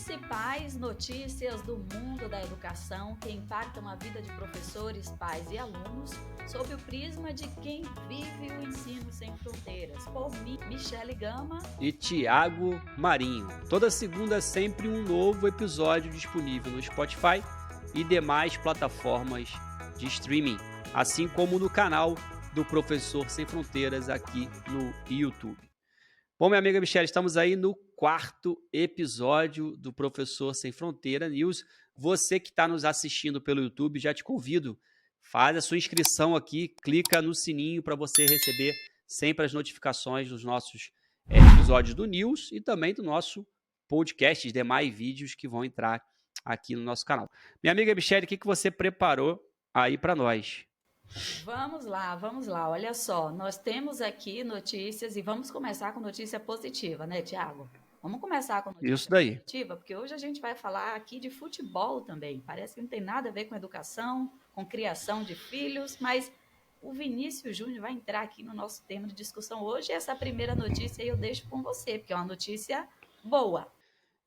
principais notícias do mundo da educação que impactam a vida de professores, pais e alunos sob o prisma de quem vive o ensino sem fronteiras. Por mim, Michele Gama e Tiago Marinho. Toda segunda sempre um novo episódio disponível no Spotify e demais plataformas de streaming, assim como no canal do Professor Sem Fronteiras aqui no YouTube. Bom, minha amiga Michele, estamos aí no 4º episódio do Professor Sem Fronteira News. Você que está nos assistindo pelo YouTube, já te convido, faz a sua inscrição aqui, clica no sininho para você receber sempre as notificações dos nossos episódios do News e também do nosso podcast, demais vídeos que vão entrar aqui no nosso canal. Minha amiga Michele, o que você preparou aí para nós? Vamos lá. Olha só, nós temos aqui notícias e vamos começar com notícia positiva, né, Tiago? Vamos começar com notícia Isso daí. positiva, porque hoje a gente vai falar aqui de futebol também. Parece que não tem nada a ver com educação, com criação de filhos, mas o Vinícius Júnior vai entrar aqui no nosso tema de discussão hoje. E essa primeira notícia eu deixo com você, porque é uma notícia boa.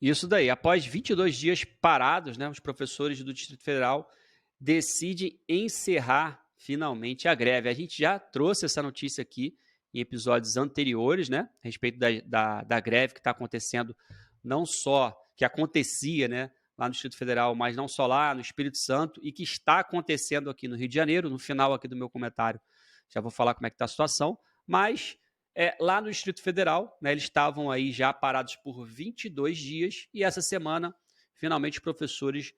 Isso daí. Após 22 dias parados, né, os professores do Distrito Federal decidem encerrar finalmente a greve. A gente já trouxe essa notícia aqui em episódios anteriores, né, a respeito da greve que está acontecendo, não só que acontecia, né, lá no Distrito Federal, mas não só lá no Espírito Santo e que está acontecendo aqui no Rio de Janeiro. No final aqui do meu comentário já vou falar como é que está a situação, mas lá no Distrito Federal, né, eles estavam aí já parados por 22 dias e essa semana, finalmente, os professores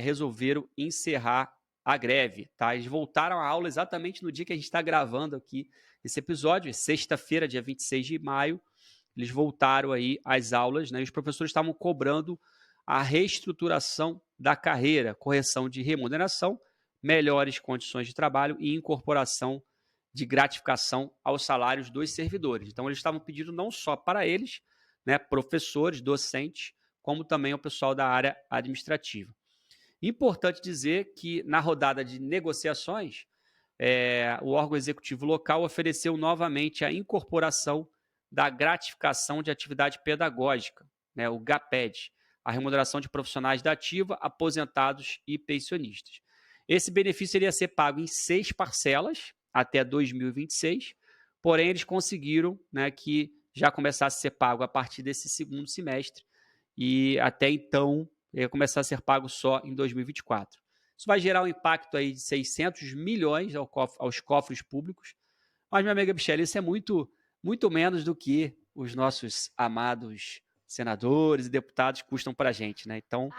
resolveram encerrar a greve. Tá? Eles voltaram à aula exatamente no dia que a gente está gravando aqui esse episódio, sexta-feira, dia 26 de maio, eles voltaram aí às aulas, né, e os professores estavam cobrando a reestruturação da carreira, correção de remuneração, melhores condições de trabalho e incorporação de gratificação aos salários dos servidores. Então, eles estavam pedindo não só para eles, né, professores, docentes, como também ao pessoal da área administrativa. Importante dizer que, na rodada de negociações, o órgão executivo local ofereceu novamente a incorporação da gratificação de atividade pedagógica, né, o GAPED, a remuneração de profissionais da ativa, aposentados e pensionistas. Esse benefício iria ser pago em 6 parcelas, até 2026, porém eles conseguiram, né, que já começasse a ser pago a partir desse segundo semestre e até então ia começar a ser pago só em 2024. Isso vai gerar um impacto aí de 600 milhões aos cofres públicos, mas, minha amiga Michele, isso é muito, muito menos do que os nossos amados senadores e deputados custam para a gente, né? Então,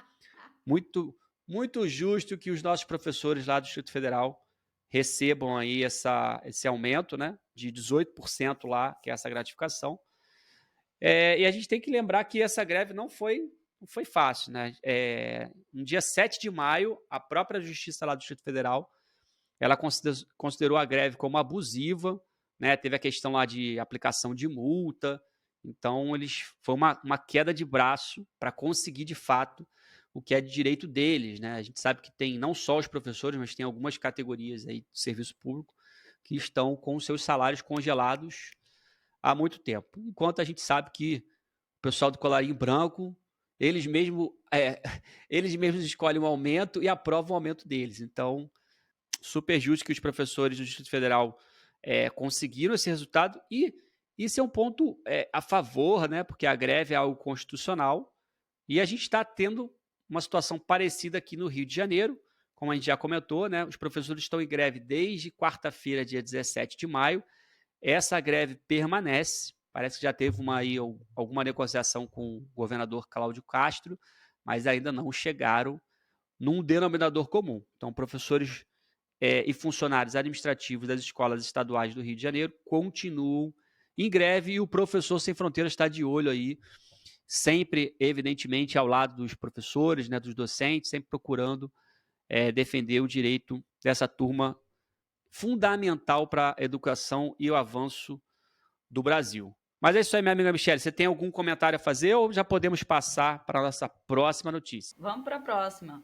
muito, muito justo que os nossos professores lá do Distrito Federal recebam aí esse aumento, né, de 18% lá, que é essa gratificação. E a gente tem que lembrar que essa greve não foi fácil, né? No dia 7 de maio, a própria Justiça lá do Distrito Federal, ela considerou a greve como abusiva, né? Teve a questão lá de aplicação de multa, então foi uma queda de braço para conseguir, de fato, o que é de direito deles, né? A gente sabe que tem não só os professores, mas tem algumas categorias aí do serviço público que estão com seus salários congelados há muito tempo. Enquanto a gente sabe que o pessoal do colarinho branco, eles mesmos, eles mesmos escolhem o aumento e aprovam o aumento deles. Então, super justo que os professores do Distrito Federal conseguiram esse resultado e isso é um ponto a favor, né? Porque a greve é algo constitucional e a gente está tendo uma situação parecida aqui no Rio de Janeiro, como a gente já comentou, né? Os professores estão em greve desde quarta-feira, dia 17 de maio. Essa greve permanece. Parece que já teve alguma negociação com o governador Cláudio Castro, mas ainda não chegaram num denominador comum. Então, professores e funcionários administrativos das escolas estaduais do Rio de Janeiro continuam em greve e o Professor Sem Fronteiras está de olho aí, sempre, evidentemente, ao lado dos professores, né, dos docentes, sempre procurando defender o direito dessa turma fundamental para a educação e o avanço do Brasil. Mas é isso aí, minha amiga Michele. Você tem algum comentário a fazer ou já podemos passar para a nossa próxima notícia? Vamos para a próxima.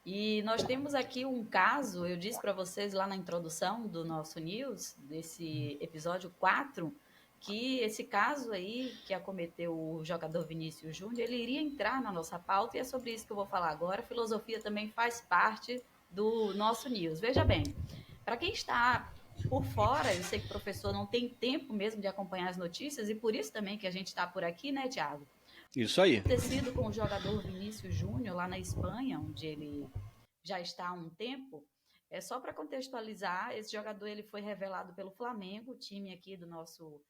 E nós temos aqui um caso, eu disse para vocês lá na introdução do nosso news, desse episódio 4, que esse caso aí que acometeu o jogador Vinícius Júnior, ele iria entrar na nossa pauta e é sobre isso que eu vou falar agora. A filosofia também faz parte do nosso news. Veja bem, para quem está por fora, eu sei que o professor não tem tempo mesmo de acompanhar as notícias e por isso também que a gente está por aqui, né, Thiago? Isso aí. Acontecido com o jogador Vinícius Júnior lá na Espanha, onde ele já está há um tempo. É só para contextualizar, esse jogador ele foi revelado pelo Flamengo, time aqui do nosso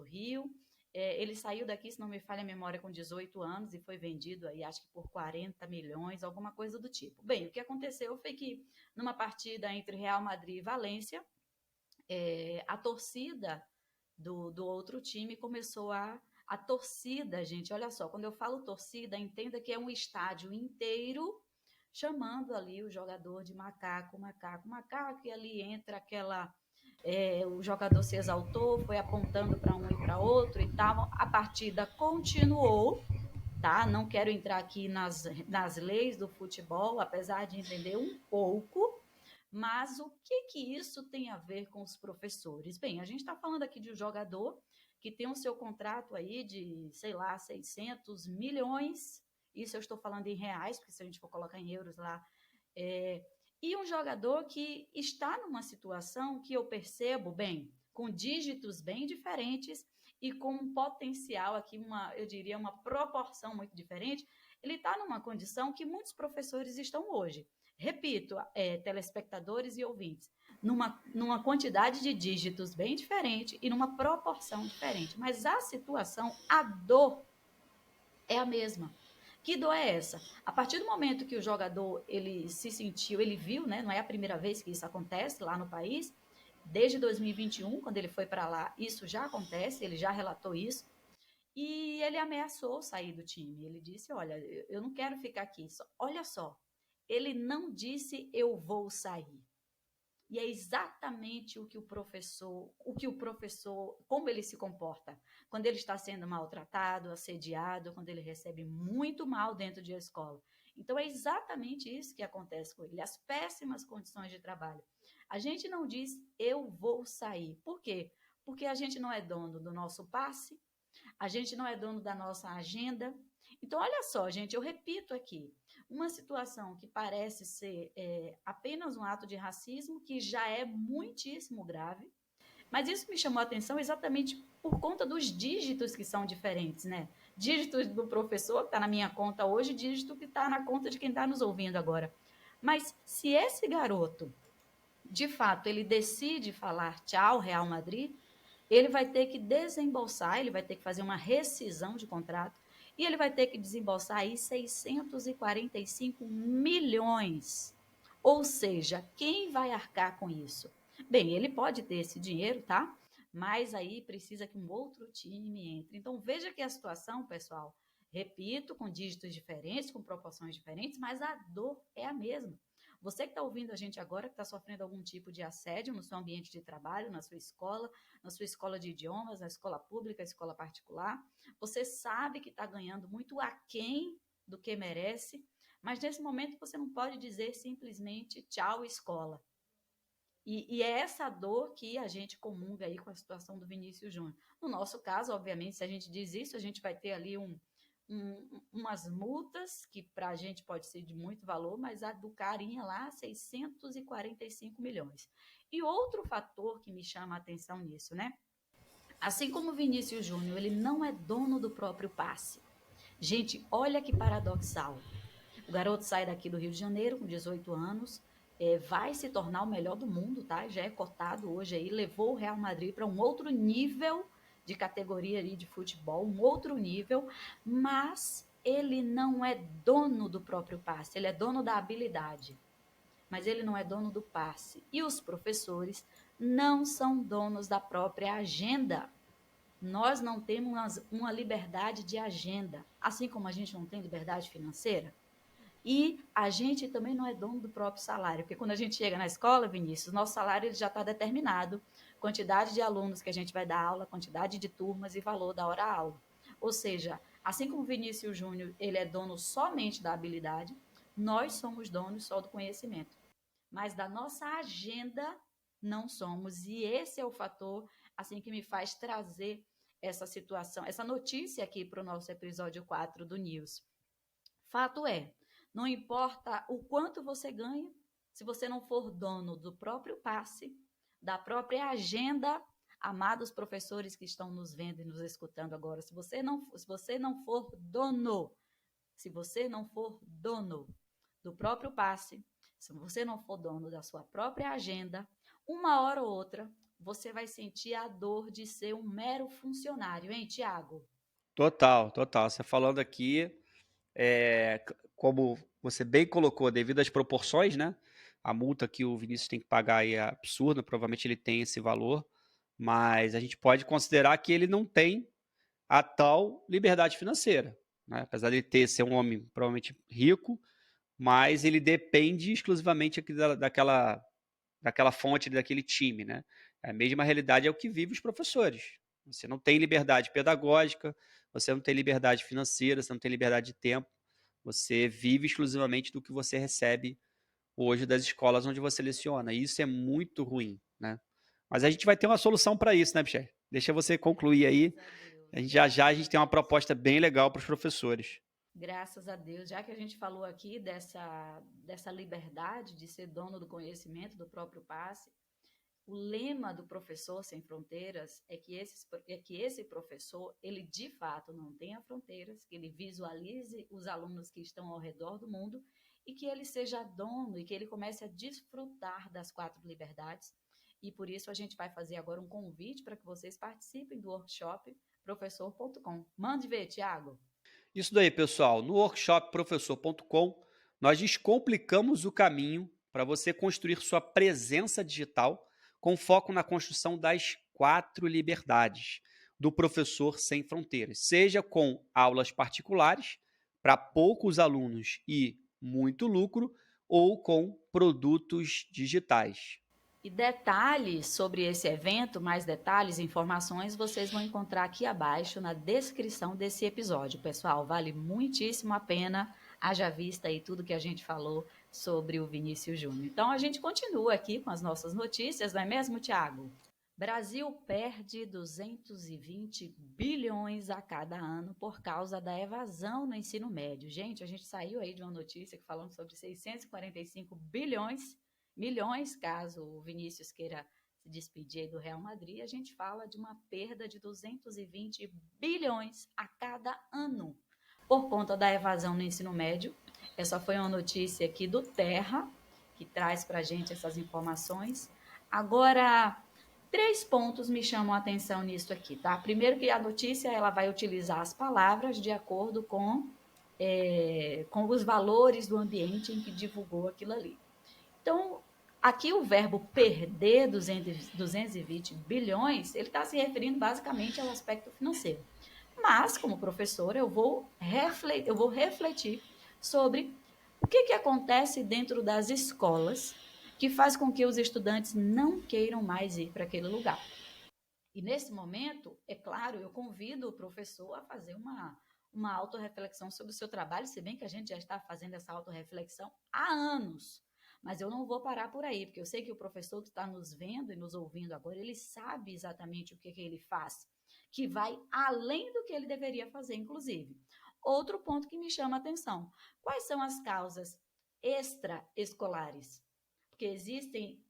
Rio. Ele saiu daqui, se não me falha a memória, com 18 anos e foi vendido aí, acho que por 40 milhões, alguma coisa do tipo. Bem, o que aconteceu foi que numa partida entre Real Madrid e Valência, a torcida do outro time começou a torcida, gente, olha só, quando eu falo torcida, entenda que é um estádio inteiro chamando ali o jogador de macaco, macaco, macaco, e ali entra o jogador se exaltou, foi apontando para um e para outro e tal. A partida continuou, tá? Não quero entrar aqui nas leis do futebol, apesar de entender um pouco, mas o que isso tem a ver com os professores? Bem, a gente está falando aqui de um jogador que tem o seu contrato aí de, sei lá, 600 milhões. Isso eu estou falando em reais, porque se a gente for colocar em euros lá. E um jogador que está numa situação que eu percebo, bem, com dígitos bem diferentes e com um potencial aqui, eu diria, uma proporção muito diferente. Ele está numa condição que muitos professores estão hoje. Repito, telespectadores e ouvintes, numa quantidade de dígitos bem diferente e numa proporção diferente. Mas a situação, a dor é a mesma. Que dor é essa? A partir do momento que o jogador ele se sentiu, ele viu, né? Não é a primeira vez que isso acontece lá no país. Desde 2021, quando ele foi para lá, isso já acontece, ele já relatou isso. E ele ameaçou sair do time. Ele disse: Olha, eu não quero ficar aqui. Olha só, ele não disse eu vou sair. E é exatamente o que o professor, como ele se comporta. Quando ele está sendo maltratado, assediado, quando ele recebe muito mal dentro de uma escola. Então, é exatamente isso que acontece com ele, as péssimas condições de trabalho. A gente não diz, eu vou sair. Por quê? Porque a gente não é dono do nosso passe, a gente não é dono da nossa agenda. Então, olha só, gente, eu repito aqui, uma situação que parece ser apenas um ato de racismo, que já é muitíssimo grave, mas isso me chamou a atenção exatamente por conta dos dígitos que são diferentes, né? Dígitos do professor, que está na minha conta hoje, dígito que está na conta de quem está nos ouvindo agora. Mas se esse garoto, de fato, ele decide falar tchau, Real Madrid, ele vai ter que desembolsar, ele vai ter que fazer uma rescisão de contrato e ele vai ter que desembolsar aí 645 milhões. Ou seja, quem vai arcar com isso? Bem, ele pode ter esse dinheiro, tá? Mas aí precisa que um outro time entre. Então veja que a situação, pessoal, repito, com dígitos diferentes, com proporções diferentes, mas a dor é a mesma. Você que está ouvindo a gente agora, que está sofrendo algum tipo de assédio no seu ambiente de trabalho, na sua escola de idiomas, na escola pública, escola particular, você sabe que está ganhando muito aquém do que merece, mas nesse momento você não pode dizer simplesmente tchau, escola. E é essa dor que a gente comunga aí com a situação do Vinícius Júnior. No nosso caso, obviamente, se a gente diz isso, a gente vai ter ali umas multas que para a gente pode ser de muito valor, mas a do carinha lá, 645 milhões. E outro fator que me chama a atenção nisso, né? Assim como o Vinícius Júnior, ele não é dono do próprio passe. Gente, olha que paradoxal. O garoto sai daqui do Rio de Janeiro com 18 anos, vai se tornar o melhor do mundo, tá? Já é cotado hoje aí, levou o Real Madrid para um outro nível de categoria ali de futebol, um outro nível, mas ele não é dono do próprio passe, ele é dono da habilidade, mas ele não é dono do passe. E os professores não são donos da própria agenda. Nós não temos uma liberdade de agenda, assim como a gente não tem liberdade financeira. E a gente também não é dono do próprio salário, porque quando a gente chega na escola, Vinícius, nosso salário ele já está determinado, quantidade de alunos que a gente vai dar aula, quantidade de turmas e valor da hora-aula. Ou seja, assim como o Vinícius Júnior ele é dono somente da habilidade, nós somos donos só do conhecimento. Mas da nossa agenda não somos, e esse é o fator assim que me faz trazer essa situação, essa notícia aqui para o nosso episódio 4 do News. Fato é, não importa o quanto você ganha, se você não for dono do próprio passe, da própria agenda, amados professores que estão nos vendo e nos escutando agora, se você não for dono do próprio passe, se você não for dono da sua própria agenda, uma hora ou outra, você vai sentir a dor de ser um mero funcionário, hein, Tiago? Total, total. Você falando aqui, como você bem colocou, devido às proporções, né? A multa que o Vinícius tem que pagar aí é absurda, provavelmente ele tem esse valor, mas a gente pode considerar que ele não tem a tal liberdade financeira, né? Apesar de ele ser um homem provavelmente rico, mas ele depende exclusivamente daquela fonte, daquele time, né? A mesma realidade é o que vive os professores. Você não tem liberdade pedagógica, você não tem liberdade financeira, você não tem liberdade de tempo, você vive exclusivamente do que você recebe hoje das escolas onde você leciona. E isso é muito ruim, né? Mas a gente vai ter uma solução para isso, né, Michel? Deixa você concluir aí. Graças a Deus, A gente graças a a gente tem uma Deus. proposta bem legal para os professores. Graças a Deus, já que a gente falou aqui dessa liberdade de ser dono do conhecimento do próprio passe, o lema do Professor Sem Fronteiras é que esse professor, ele de fato não tenha fronteiras, que ele visualize os alunos que estão ao redor do mundo e que ele seja dono e que ele comece a desfrutar das 4 liberdades. E por isso a gente vai fazer agora um convite para que vocês participem do workshop professor.com. Mande ver, Tiago. Isso daí, pessoal. No workshop professor.com, nós descomplicamos o caminho para você construir sua presença digital com foco na construção das 4 liberdades do professor sem fronteiras, seja com aulas particulares para poucos alunos e muito lucro, ou com produtos digitais. E detalhes sobre esse evento, mais detalhes, informações, vocês vão encontrar aqui abaixo na descrição desse episódio. Pessoal, vale muitíssimo a pena, haja vista aí tudo que a gente falou sobre o Vinícius Júnior. Então, a gente continua aqui com as nossas notícias, não é mesmo, Tiago? Brasil perde 220 bilhões a cada ano por causa da evasão no ensino médio. Gente, a gente saiu aí de uma notícia que falamos sobre 645 milhões, caso o Vinícius queira se despedir do Real Madrid, a gente fala de uma perda de 220 bilhões a cada ano por conta da evasão no ensino médio. Essa foi uma notícia aqui do Terra, que traz para a gente essas informações. Agora, 3 pontos me chamam a atenção nisso aqui, tá? Primeiro que a notícia ela vai utilizar as palavras de acordo com os valores do ambiente em que divulgou aquilo ali. Então, aqui o verbo perder 220 bilhões, ele está se referindo basicamente ao aspecto financeiro. Mas, como professora, eu vou refletir sobre o que acontece dentro das escolas que faz com que os estudantes não queiram mais ir para aquele lugar. E nesse momento, é claro, eu convido o professor a fazer uma autorreflexão sobre o seu trabalho, se bem que a gente já está fazendo essa autorreflexão há anos. Mas eu não vou parar por aí, porque eu sei que o professor que está nos vendo e nos ouvindo agora, ele sabe exatamente o que ele faz, que vai além do que ele deveria fazer, inclusive. Outro ponto que me chama a atenção: quais são as causas extraescolares? Porque existem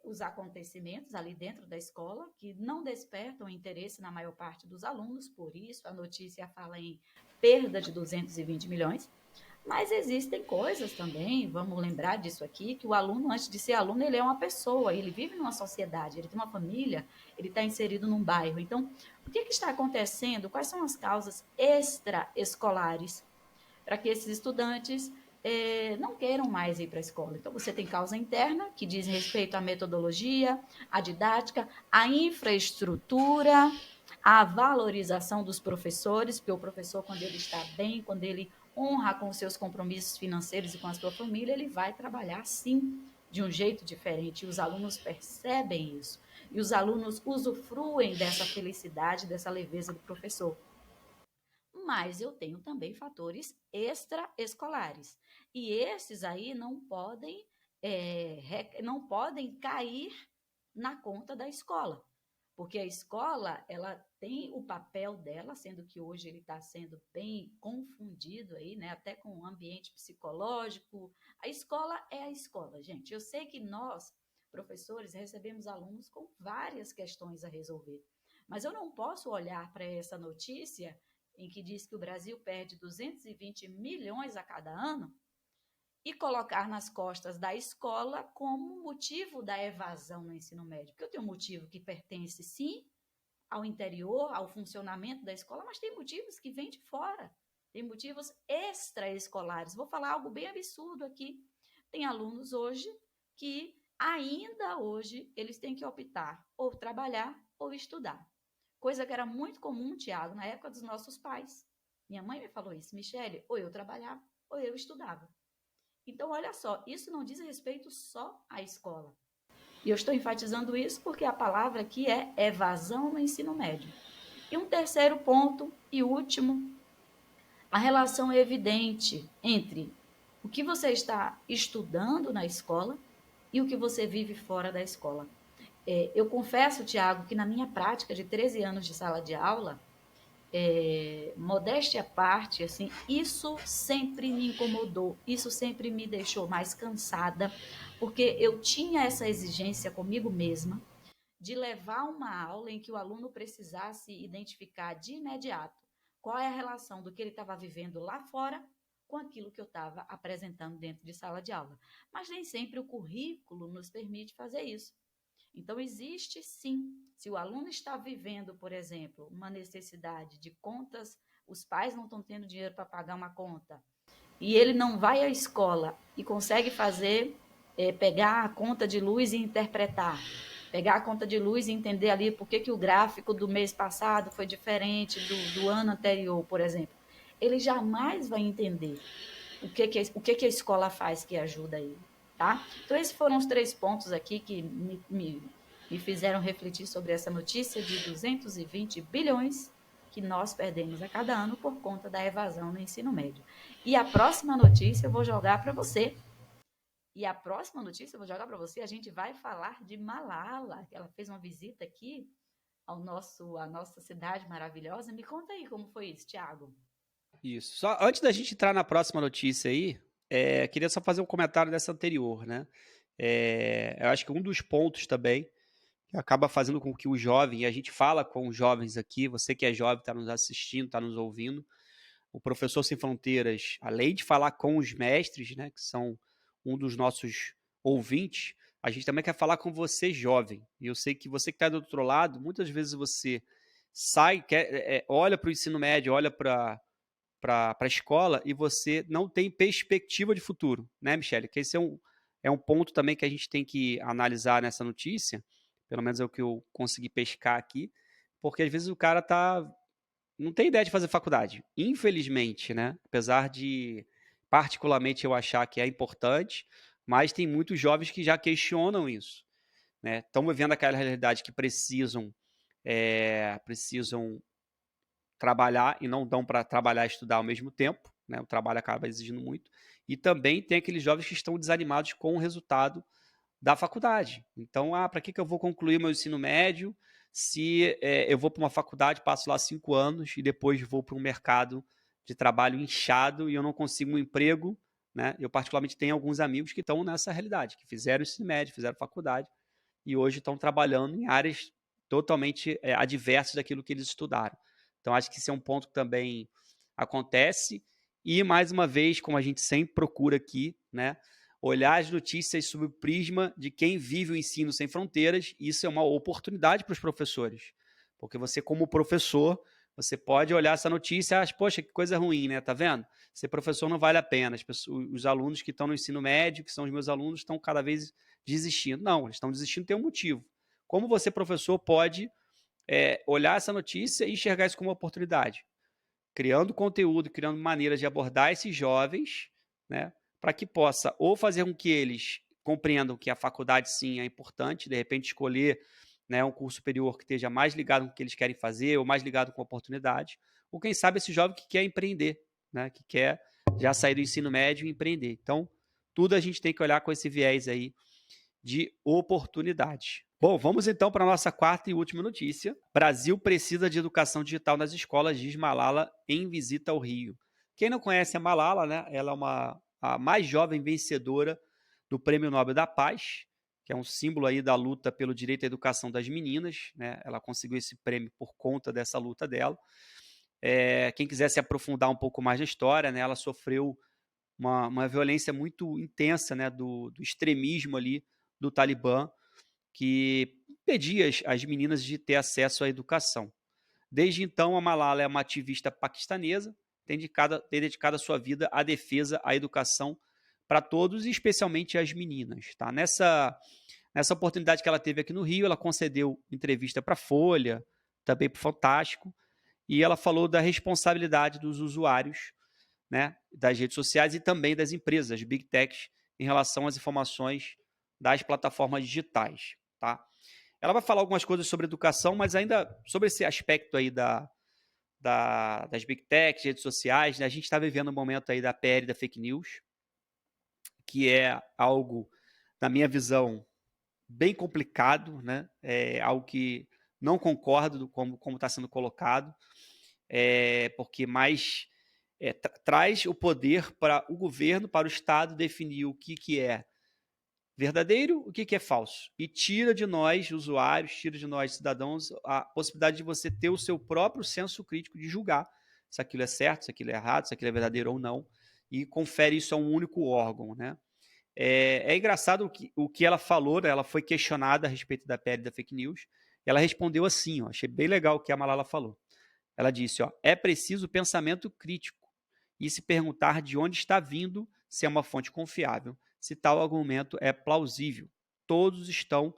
os acontecimentos ali dentro da escola que não despertam interesse na maior parte dos alunos, por isso a notícia fala em perda de 220 milhões. Mas existem coisas também, vamos lembrar disso aqui, que o aluno, antes de ser aluno, ele é uma pessoa, ele vive numa sociedade, ele tem uma família, ele está inserido num bairro. Então, o que está acontecendo? Quais são as causas extraescolares para que esses estudantes não queiram mais ir para a escola? Então, você tem causa interna, que diz respeito à metodologia, à didática, à infraestrutura, à valorização dos professores, porque o professor, quando ele está bem, quando ele honra com os seus compromissos financeiros e com a sua família, ele vai trabalhar, sim, de um jeito diferente. E os alunos percebem isso. E os alunos usufruem dessa felicidade, dessa leveza do professor. Mas eu tenho também fatores extraescolares. E esses aí não podem cair na conta da escola. Porque a escola, ela tem o papel dela, sendo que hoje ele está sendo bem confundido aí, né? Até com o ambiente psicológico. A escola é a escola, gente. Eu sei que nós, professores, recebemos alunos com várias questões a resolver. Mas eu não posso olhar para essa notícia em que diz que o Brasil perde 220 milhões a cada ano e colocar nas costas da escola como motivo da evasão no ensino médio. Porque eu tenho um motivo que pertence, sim, ao interior, ao funcionamento da escola, mas tem motivos que vêm de fora. Tem motivos extraescolares. Vou falar algo bem absurdo aqui. Tem alunos hoje que, ainda hoje, eles têm que optar ou trabalhar ou estudar. Coisa que era muito comum, Tiago, na época dos nossos pais. Minha mãe me falou isso, Michele, ou eu trabalhava ou eu estudava. Então, olha só, isso não diz respeito só à escola. E eu estou enfatizando isso porque a palavra aqui é evasão no ensino médio. E um terceiro ponto e último, a relação é evidente entre o que você está estudando na escola e o que você vive fora da escola. Eu confesso, Tiago, que na minha prática de 13 anos de sala de aula, modéstia à parte, assim, isso sempre me incomodou, isso sempre me deixou mais cansada, porque eu tinha essa exigência comigo mesma de levar uma aula em que o aluno precisasse identificar de imediato qual é a relação do que ele estava vivendo lá fora com aquilo que eu estava apresentando dentro de sala de aula. Mas nem sempre o currículo nos permite fazer isso. Então, existe sim, se o aluno está vivendo, por exemplo, uma necessidade de contas, os pais não estão tendo dinheiro para pagar uma conta, e ele não vai à escola e consegue fazer, pegar a conta de luz e interpretar, pegar a conta de luz e entender ali por que o gráfico do mês passado foi diferente do ano anterior, por exemplo. Ele jamais vai entender o que a escola faz que ajuda ele. Tá? Então, esses foram os 3 pontos aqui que me fizeram refletir sobre essa notícia de 220 bilhões que nós perdemos a cada ano por conta da evasão no ensino médio. E a próxima notícia eu vou jogar para você. A gente vai falar de Malala, que ela fez uma visita aqui à nossa cidade maravilhosa. Me conta aí como foi isso, Thiago. Isso. Só antes da gente entrar na próxima notícia aí, queria só fazer um comentário dessa anterior, né? Eu acho que um dos pontos também que acaba fazendo com que o jovem, e a gente fala com os jovens aqui, você que é jovem, está nos assistindo, está nos ouvindo, o Professor Sem Fronteiras, além de falar com os mestres, né, que são um dos nossos ouvintes, a gente também quer falar com você, jovem. E eu sei que você que está do outro lado, muitas vezes você sai, olha para o ensino médio, olha para a escola e você não tem perspectiva de futuro, né, Michele? Que esse é um ponto também que a gente tem que analisar nessa notícia, pelo menos é o que eu consegui pescar aqui, porque às vezes o cara não tem ideia de fazer faculdade, infelizmente, né? Apesar de, particularmente, eu achar que é importante, mas tem muitos jovens que já questionam isso, né? Estão vivendo aquela realidade que precisam trabalhar e não dão para trabalhar e estudar ao mesmo tempo, né? O trabalho acaba exigindo muito. E também tem aqueles jovens que estão desanimados com o resultado da faculdade. Então, para que eu vou concluir meu ensino médio se eu vou para uma faculdade, passo lá 5 anos e depois vou para um mercado de trabalho inchado e eu não consigo um emprego, né? Eu particularmente tenho alguns amigos que estão nessa realidade, que fizeram ensino médio, fizeram faculdade e hoje estão trabalhando em áreas totalmente adversas daquilo que eles estudaram. Então, acho que esse é um ponto que também acontece e, mais uma vez, como a gente sempre procura aqui, né? Olhar as notícias sob o prisma de quem vive o ensino sem fronteiras, isso é uma oportunidade para os professores. Porque você, como professor, você pode olhar essa notícia e achar, poxa, que coisa ruim, né? Tá vendo? Ser professor não vale a pena. Os alunos que estão no ensino médio, que são os meus alunos, estão cada vez desistindo. Não, eles estão desistindo tem um motivo. Como você, professor, pode olhar essa notícia e enxergar isso como uma oportunidade? Criando conteúdo, criando maneiras de abordar esses jovens, né? Para que possa ou fazer com que eles compreendam que a faculdade sim é importante, de repente escolher, né, um curso superior que esteja mais ligado com o que eles querem fazer ou mais ligado com a oportunidade, ou quem sabe esse jovem que quer empreender, né, que quer já sair do ensino médio e empreender. Então, tudo a gente tem que olhar com esse viés aí de oportunidades. Bom, vamos então para a nossa quarta e última notícia. Brasil precisa de educação digital nas escolas, diz Malala em visita ao Rio. Quem não conhece a Malala, né? Ela é a mais jovem vencedora do Prêmio Nobel da Paz, que é um símbolo aí da luta pelo direito à educação das meninas, né? Ela conseguiu esse prêmio por conta dessa luta dela. Quem quiser se aprofundar um pouco mais na história, né? Ela sofreu uma violência muito intensa, né? Do extremismo ali do Talibã, que impedia as meninas de ter acesso à educação. Desde então, a Malala é uma ativista paquistanesa, tem dedicado a sua vida à defesa à educação para todos, e especialmente às meninas. Tá? Nessa oportunidade que ela teve aqui no Rio, ela concedeu entrevista para a Folha, também para o Fantástico, e ela falou da responsabilidade dos usuários, né, das redes sociais e também das empresas, das Big Techs, em relação às informações das plataformas digitais. Tá? Ela vai falar algumas coisas sobre educação, mas ainda sobre esse aspecto aí das Big Techs, redes sociais, né? A gente está vivendo um momento aí da PL da fake news, que é algo, na minha visão, bem complicado, né? É algo que não concordo como está sendo colocado, porque mais traz o poder para o governo, para o Estado definir o que é verdadeiro, o que é falso. E tira de nós, usuários, tira de nós, cidadãos, a possibilidade de você ter o seu próprio senso crítico de julgar se aquilo é certo, se aquilo é errado, se aquilo é verdadeiro ou não, e confere isso a um único órgão, né? É engraçado o que ela falou, né? Ela foi questionada a respeito da PL da fake news, e ela respondeu assim, ó, achei bem legal o que a Malala falou. Ela disse, ó, é preciso pensamento crítico e se perguntar de onde está vindo, se é uma fonte confiável, se tal argumento é plausível. Todos estão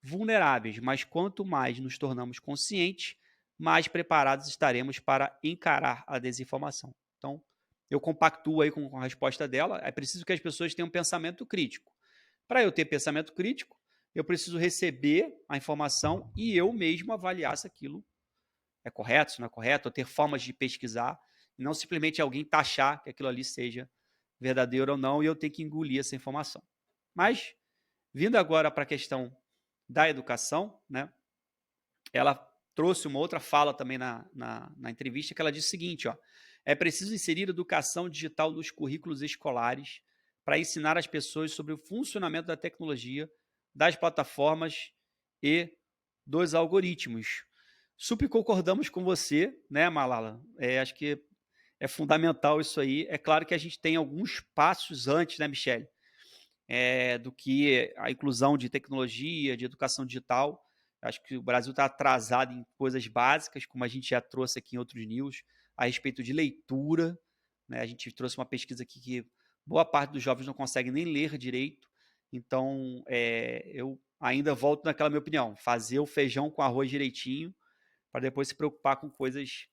vulneráveis, mas quanto mais nos tornamos conscientes, mais preparados estaremos para encarar a desinformação. Então, eu compactuo aí com a resposta dela. É preciso que as pessoas tenham pensamento crítico. Para eu ter pensamento crítico, eu preciso receber a informação e eu mesmo avaliar se aquilo é correto, se não é correto, ou ter formas de pesquisar, e não simplesmente alguém taxar que aquilo ali seja verdadeiro ou não, e eu ter que engolir essa informação. Mas, vindo agora para a questão da educação, né, ela trouxe uma outra fala também na entrevista, que ela disse o seguinte, ó, é preciso inserir educação digital nos currículos escolares para ensinar as pessoas sobre o funcionamento da tecnologia, das plataformas e dos algoritmos. Super concordamos com você, né, Malala? Acho que é fundamental isso aí. É claro que a gente tem alguns passos antes, né, Michele? Do que a inclusão de tecnologia, de educação digital. Acho que o Brasil está atrasado em coisas básicas, como a gente já trouxe aqui em outros news, a respeito de leitura. Né? A gente trouxe uma pesquisa aqui que boa parte dos jovens não consegue nem ler direito. Então, eu ainda volto naquela minha opinião, fazer o feijão com arroz direitinho, para depois se preocupar com coisas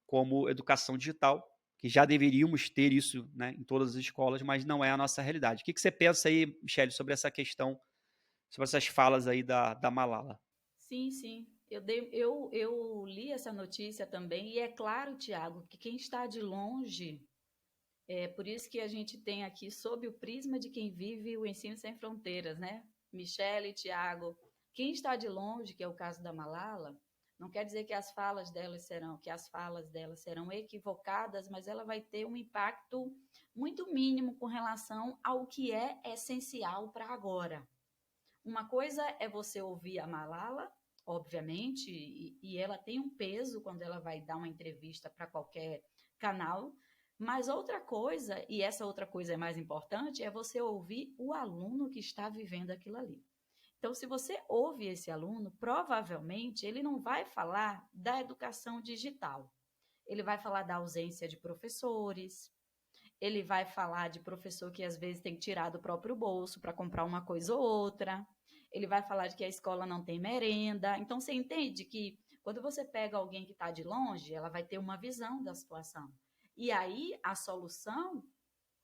como educação digital, que já deveríamos ter isso, né, em todas as escolas, mas não é a nossa realidade. O que você pensa aí, Michele, sobre essa questão, sobre essas falas aí da Malala? Sim, sim. Eu li essa notícia também, e é claro, Tiago, que quem está de longe, é por isso que a gente tem aqui sob o prisma de quem vive o ensino sem fronteiras, né? Michele, Tiago, quem está de longe, que é o caso da Malala, não quer dizer que as falas delas serão equivocadas, mas ela vai ter um impacto muito mínimo com relação ao que é essencial para agora. Uma coisa é você ouvir a Malala, obviamente, e ela tem um peso quando ela vai dar uma entrevista para qualquer canal, mas outra coisa, e essa outra coisa é mais importante, é você ouvir o aluno que está vivendo aquilo ali. Então, se você ouve esse aluno, provavelmente ele não vai falar da educação digital. Ele vai falar da ausência de professores, ele vai falar de professor que às vezes tem que tirar do próprio bolso para comprar uma coisa ou outra. Ele vai falar de que a escola não tem merenda. Então, você entende que quando você pega alguém que está de longe, ela vai ter uma visão da situação. E aí, a solução,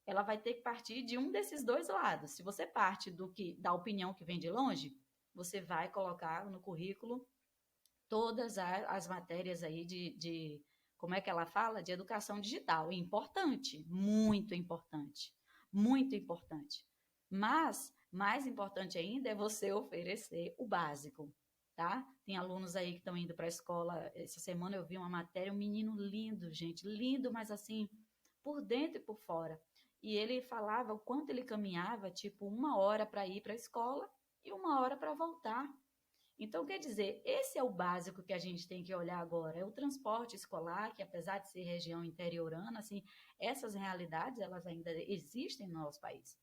ela vai ter que partir de um desses dois lados. Se você parte da opinião que vem de longe, você vai colocar no currículo todas as matérias aí como é que ela fala? De educação digital. Importante, muito importante, muito importante. Mas Mais importante ainda é você oferecer o básico, tá? Tem alunos aí que estão indo para a escola. Essa semana eu vi uma matéria, um menino lindo, gente, lindo, mas assim, por dentro e por fora. E ele falava o quanto ele caminhava, tipo, 1 hora para ir para a escola e 1 hora para voltar. Então, quer dizer, esse é o básico que a gente tem que olhar agora, é o transporte escolar, que apesar de ser região interiorana, assim, essas realidades, elas ainda existem no nosso país.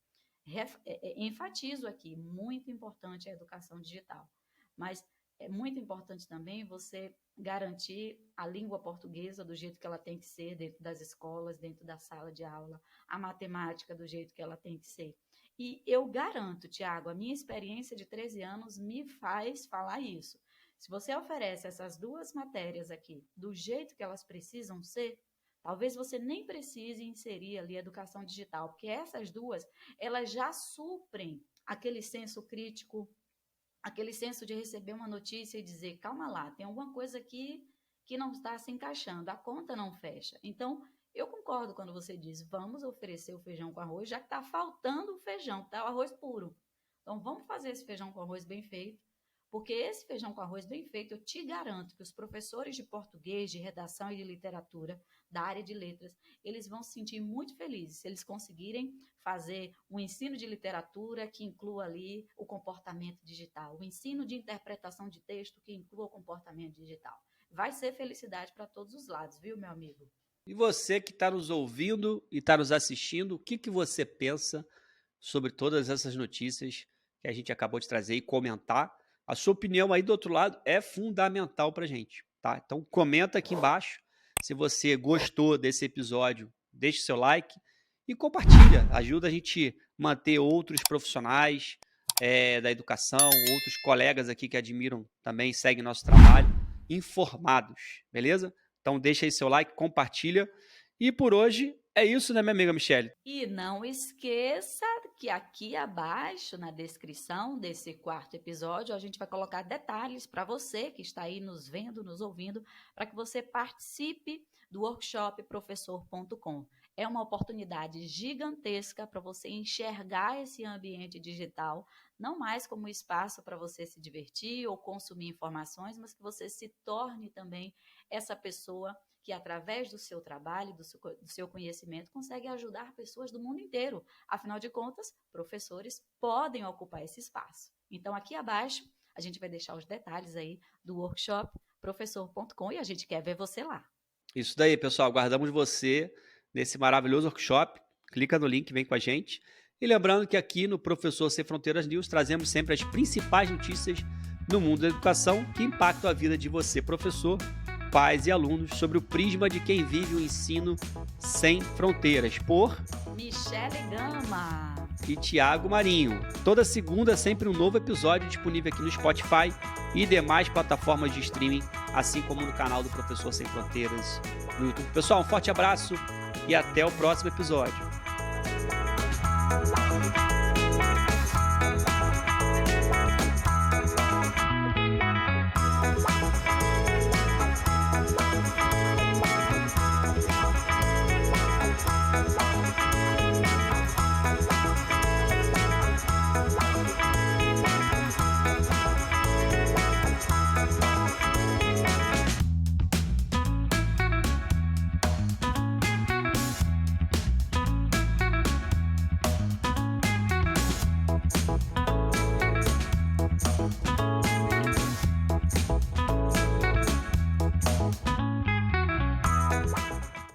Enfatizo aqui, muito importante a educação digital, mas é muito importante também você garantir a língua portuguesa do jeito que ela tem que ser dentro das escolas, dentro da sala de aula, a matemática do jeito que ela tem que ser. E eu garanto, Tiago, a minha experiência de 13 anos me faz falar isso. Se você oferece essas duas matérias aqui do jeito que elas precisam ser, talvez você nem precise inserir ali a educação digital, porque essas duas, elas já suprem aquele senso crítico, aquele senso de receber uma notícia e dizer, calma lá, tem alguma coisa aqui que não está se encaixando, a conta não fecha. Então, eu concordo quando você diz, vamos oferecer o feijão com arroz, já que está faltando o feijão, está o arroz puro. Então, vamos fazer esse feijão com arroz bem feito, porque esse feijão com arroz bem feito, eu te garanto que os professores de português, de redação e de literatura, da área de letras, eles vão se sentir muito felizes se eles conseguirem fazer um ensino de literatura que inclua ali o comportamento digital, o ensino de interpretação de texto que inclua o comportamento digital. Vai ser felicidade para todos os lados, viu, meu amigo? E você que está nos ouvindo e está nos assistindo, o que você pensa sobre todas essas notícias que a gente acabou de trazer e comentar? A sua opinião aí do outro lado é fundamental para a gente, tá? Então comenta aqui embaixo. Se você gostou desse episódio, deixe seu like e compartilha. Ajuda a gente manter outros profissionais da educação, outros colegas aqui que admiram também, seguem nosso trabalho, informados, beleza? Então deixa aí seu like, compartilha. E por hoje é isso, né, minha amiga Michele? E não esqueça que aqui abaixo, na descrição desse 4º episódio, a gente vai colocar detalhes para você que está aí nos vendo, nos ouvindo, para que você participe do workshop professor.com. É uma oportunidade gigantesca para você enxergar esse ambiente digital, não mais como um espaço para você se divertir ou consumir informações, mas que você se torne também essa pessoa que através do seu trabalho, do seu conhecimento, consegue ajudar pessoas do mundo inteiro. Afinal de contas, professores podem ocupar esse espaço. Então, aqui abaixo, a gente vai deixar os detalhes aí do workshop professor.com e a gente quer ver você lá. Isso daí, pessoal. Aguardamos você nesse maravilhoso workshop. Clica no link, vem com a gente. E lembrando que aqui no Professor Sem Fronteiras News trazemos sempre as principais notícias no mundo da educação que impactam a vida de você, professor, pais e alunos, sobre o prisma de quem vive o ensino sem fronteiras, por Michele Gama e Tiago Marinho. Toda segunda, sempre um novo episódio disponível aqui no Spotify e demais plataformas de streaming, assim como no canal do Professor Sem Fronteiras no YouTube. Pessoal, um forte abraço e até o próximo episódio.